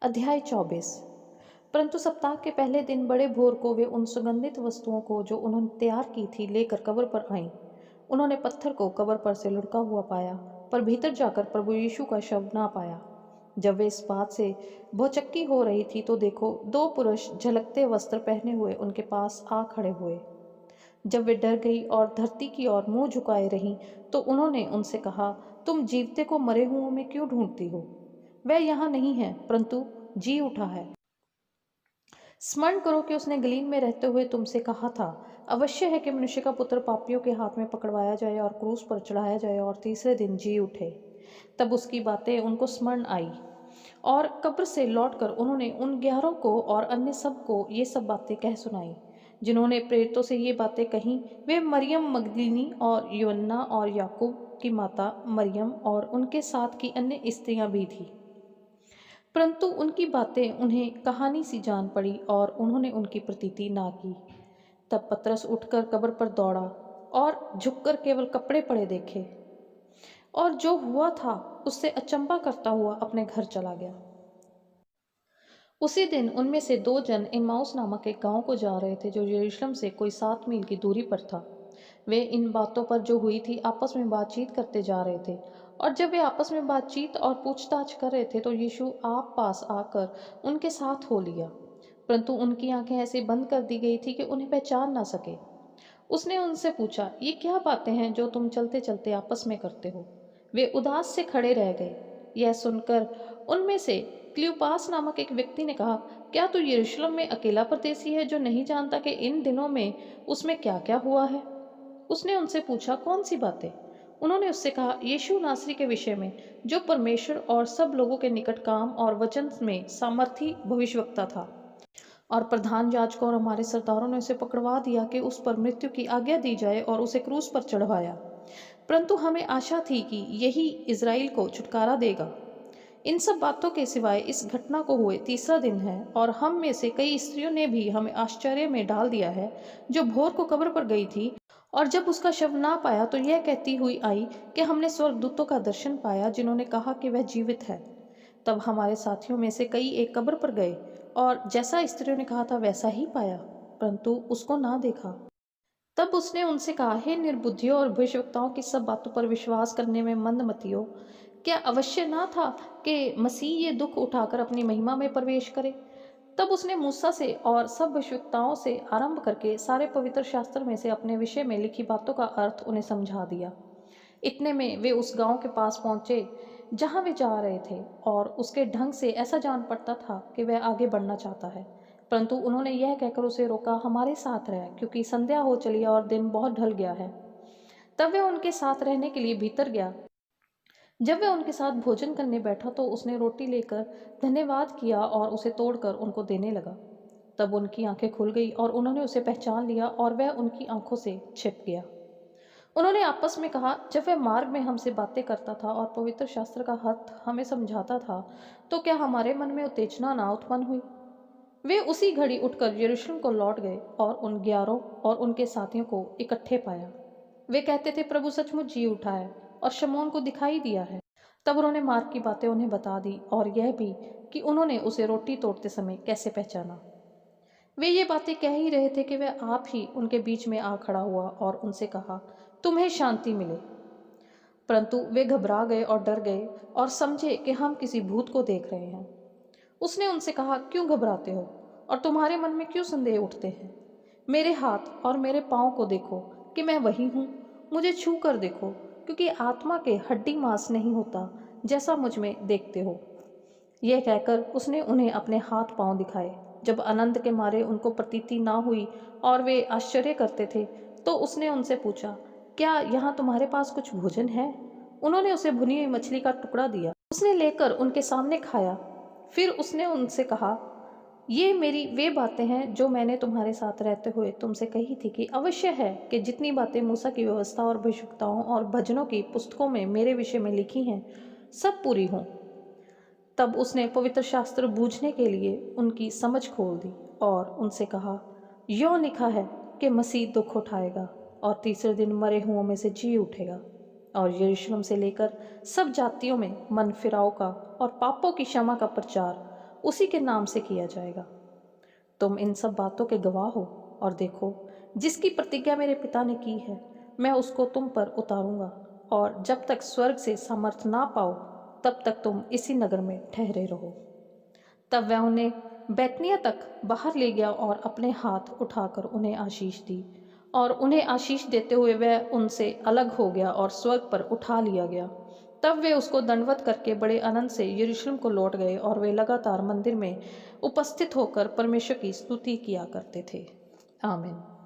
अध्याय 24। परंतु सप्ताह के पहले दिन बड़े भोर को वे उन सुगंधित वस्तुओं को जो उन्होंने तैयार की थी लेकर कब्र पर आईं। उन्होंने पत्थर को कब्र पर से लुढ़का हुआ पाया, पर भीतर जाकर प्रभु यीशु का शव ना पाया। जब वे इस बात से भौचक्की हो रही थी तो देखो, दो पुरुष झलकते वस्त्र पहने हुए उनके पास आ खड़े हुए। जब वे डर गई और धरती की ओर मुंह झुकाए रहीं, तो उन्होंने उनसे कहा, तुम जीवते को मरे हुओं में क्यों ढूंढती हो? वह यहाँ नहीं है, परंतु जी उठा है। स्मरण करो कि उसने गलील में रहते हुए तुमसे कहा था, अवश्य है कि मनुष्य का पुत्र पापियों के हाथ में पकड़वाया जाए और क्रूस पर चढ़ाया जाए और तीसरे दिन जी उठे। तब उसकी बातें उनको स्मरण आई, और कब्र से लौटकर उन्होंने उन 11 को और अन्य सब को ये सब बातें कह सुनाई। जिन्होंने प्रेरितों से ये बातें कहीं, वे मरियम मगदलीनी और यूहन्ना और याकूब की माता मरियम और उनके साथ की अन्य स्त्रियां भी थीं। परंतु उनकी बातें उन्हें कहानी सी जान पड़ी और उन्होंने उनकी प्रतीति ना की। तब पतरस उठकर कब्र पर दौड़ा और झुककर केवल कपड़े पड़े देखे, और जो हुआ था उससे अचंभा करता हुआ अपने घर चला गया। उसी दिन उनमें से 2 जन इम्माउस नामक एक गांव को जा रहे थे, जो यरूशलेम से कोई 7 मील की दूरी पर था। वे इन बातों पर जो हुई थी आपस में बातचीत करते जा रहे थे। और जब वे आपस में बातचीत और पूछताछ कर रहे थे तो यीशु आप पास आकर उनके साथ हो लिया, परंतु उनकी आंखें ऐसे बंद कर दी गई थी कि उन्हें पहचान ना सके। उसने उनसे पूछा, ये क्या बातें हैं जो तुम चलते चलते आपस में करते हो? वे उदास से खड़े रह गए। यह सुनकर उनमें से क्लियोपास नामक एक व्यक्ति ने कहा, क्या तू यरूशलेम में अकेला परदेसी है, जो नहीं जानता कि इन दिनों में उसमें क्या क्या हुआ है? उसने उनसे पूछा, कौन सी बातें? उन्होंने उससे कहा, यीशु नासरी के विषय में, जो परमेश्वर और सब लोगों के निकट काम और वचन में सामर्थी भविष्यवक्ता था। और प्रधान याजकों और हमारे सरदारों ने उसे पकड़वा दिया कि उस पर मृत्यु की आज्ञा दी जाए और उसे क्रूस पर चढ़वाया। परंतु हमें आशा थी कि यही इज़राइल को छुटकारा देगा। इन सब बातों के सिवाय इस घटना को हुए तीसरा दिन है, और हम में से कई स्त्रियों ने भी हमें आश्चर्य में डाल दिया है, जो भोर को कब्र पर गई थी, और जब उसका शव ना पाया तो यह कहती हुई आई कि हमने स्वर्गदूतों का दर्शन पाया, जिन्होंने कहा कि वह जीवित है। तब हमारे साथियों में से कई एक कब्र पर गए, और जैसा स्त्रियों ने कहा था वैसा ही पाया, परंतु उसको ना देखा। तब उसने उनसे कहा, हे निर्बुद्धियों और भविष्यवक्ताओं की सब बातों पर विश्वास करने में मंदमतियों, क्या अवश्य ना था कि मसीह ये दुख उठाकर अपनी महिमा में प्रवेश करे? तब उसने मूसा से और सब भविष्यवक्ताओं से आरंभ करके सारे पवित्र शास्त्र में से अपने विषय में लिखी बातों का अर्थ उन्हें समझा दिया। इतने में वे उस गांव के पास पहुंचे जहां वे जा रहे थे, और उसके ढंग से ऐसा जान पड़ता था कि वह आगे बढ़ना चाहता है। परंतु उन्होंने यह कहकर उसे रोका, हमारे साथ रह, क्योंकि संध्या हो चली है और दिन बहुत ढल गया है। तब वह उनके साथ रहने के लिए भीतर गया। जब वह उनके साथ भोजन करने बैठा तो उसने रोटी लेकर धन्यवाद किया और उसे तोड़कर उनको देने लगा। तब उनकी आंखें खुल गई और उन्होंने उसे पहचान लिया, और वह उनकी आंखों से छिप गया। उन्होंने आपस में कहा, जब वह मार्ग में हमसे बातें करता था और पवित्र शास्त्र का अर्थ हमें समझाता था, तो क्या हमारे मन में उत्तेजना ना उत्पन्न हुई? वे उसी घड़ी उठकर यरूशलेम को लौट गए और उन 11 और उनके साथियों को इकट्ठे पाया। वे कहते थे, प्रभु सचमुच जी उठा है और शमौन को दिखाई दिया है। तब उन्होंने मार्ग की बातें उन्हें बता दी, और यह भी कि उन्होंने उसे रोटी तोड़ते समय कैसे पहचाना। वे ये बातें कह ही रहे थे कि वह आप ही उनके बीच में आ खड़ा हुआ और उनसे कहा, तुम्हें शांति मिले। परंतु वे घबरा गए और डर गए और समझे कि हम किसी भूत को देख रहे हैं। उसने उनसे कहा, क्यों घबराते हो और तुम्हारे मन में क्यों संदेह उठते हैं? मेरे हाथ और मेरे पाँव को देखो कि मैं वही हूँ। मुझे छू कर देखो, क्योंकि आत्मा के हड्डी मांस नहीं होता, जैसा मुझ में देखते हो। यह कहकर उसने उन्हें अपने हाथ पांव दिखाए। जब आनंद के मारे उनको प्रतीति ना हुई और वे आश्चर्य करते थे, तो उसने उनसे पूछा, क्या यहाँ तुम्हारे पास कुछ भोजन है? उन्होंने उसे भुनी हुई मछली का टुकड़ा दिया। उसने लेकर उनके सामने खाया। फिर उसने उनसे कहा, ये मेरी वे बातें हैं जो मैंने तुम्हारे साथ रहते हुए तुमसे कही थी, कि अवश्य है कि जितनी बातें मूसा की व्यवस्था और भविष्यवक्ताओं और भजनों की पुस्तकों में मेरे विषय में लिखी हैं, सब पूरी हों। तब उसने पवित्र शास्त्र बूझने के लिए उनकी समझ खोल दी और उनसे कहा, यों लिखा है कि मसीह दुख उठाएगा और तीसरे दिन मरे हुओं में से जी उठेगा, और यरूशलेम से लेकर सब जातियों में मन फिराव का और पापों की क्षमा का प्रचार उसी के नाम से किया जाएगा। तुम इन सब बातों के गवाह हो, और देखो, जिसकी प्रतिज्ञा मेरे पिता ने की है, मैं उसको तुम पर उतारूंगा, और जब तक स्वर्ग से सामर्थ ना पाओ तब तक तुम इसी नगर में ठहरे रहो। तब वह उन्हें बैतनिया तक बाहर ले गया और अपने हाथ उठाकर उन्हें आशीष दी, और उन्हें आशीष देते हुए वह उनसे अलग हो गया और स्वर्ग पर उठा लिया गया। तब वे उसको दंडवत करके बड़े आनंद से यरूशलेम को लौट गए, और वे लगातार मंदिर में उपस्थित होकर परमेश्वर की स्तुति किया करते थे। आमीन।